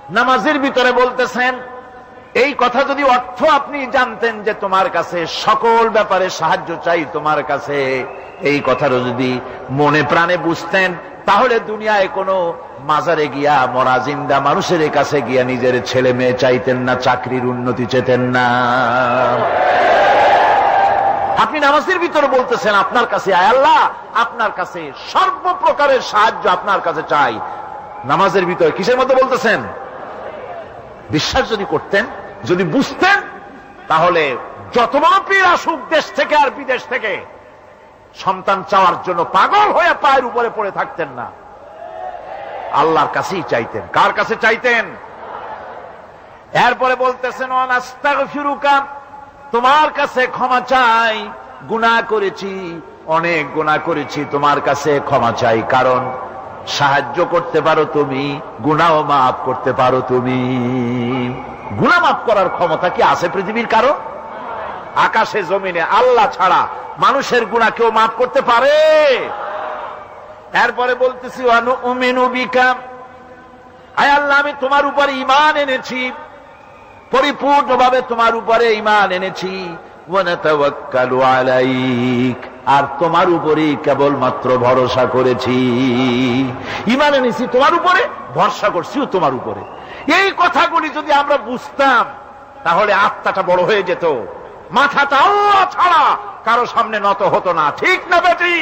নামাজের ভিতরে বলতেছেন, এই কথা যদি অর্থ আপনি জানতেন যে তোমার কাছে সকল ব্যাপারে সাহায্য চাই তোমার কাছে, এই কথাটা যদি মনে প্রাণে বুঝতেন, তাহলে দুনিয়ায় কোনো মাজারে গিয়া মরা জিন্দা মানুষের কাছে গিয়া নিজের ছেলে মেয়ে চাইতেন না, চাকরির উন্নতি চেতেন না। আপনি নামাজের ভিতরে বলতেছেন আপনার কাছে, আয় আল্লাহ আপনার কাছে সর্বপ্রকারের সাহায্য আপনার কাছে চাই। নামাজের ভিতরে কিসের মধ্যে বলতেছেন? বিশ্বাস যদি করতেন, যদি বুঝতেন, তাহলে যত বড় পীর আসুক দেশ থেকে আর বিদেশ থেকে, সন্তান চাওয়ার জন্য পাগল হয়ে পায়ের উপরে পড়ে থাকতেন না, আল্লাহর কাছেই চাইতেন। কার কাছে চাইতেন? এরপরে বলতেছেন, আস্তাগফিরুকা, তোমার কাছে ক্ষমা চাই, গুনাহ করেছি, অনেক গুনাহ করেছি, তোমার কাছে ক্ষমা চাই, কারণ সাহায্য করতে পারো তুমি, গুনাহও মাফ করতে পারো তুমি। গুনাহ মাফ করার ক্ষমতা কি আছে পৃথিবীর কারো? আকাশে জমিনে আল্লাহ ছাড়া মানুষের গুনাহ কেউ মাফ করতে পারে? এরপরে বলতেছি, অনুমিনু বিকা, আয় আল্লাহ আমি তোমার উপর ঈমান এনেছি, পরিপূর্ণভাবে তোমার উপরে ঈমান এনেছি, ওয়া নাতাওয়াক্কালু আলাইক, আর তোমার উপরেই কেবলমাত্র ভরসা করেছি। ঈমান এনেছি তোমার উপরে, ভরসা করছিও তোমার উপরে। এই কথাগুলি যদি আমরা বুঝতাম, তাহলে আত্মাটা বড় হয়ে যেত, মাথাটা আল্লাহ ছাড়া কারো সামনে নত হতো না। ঠিক না বেটি?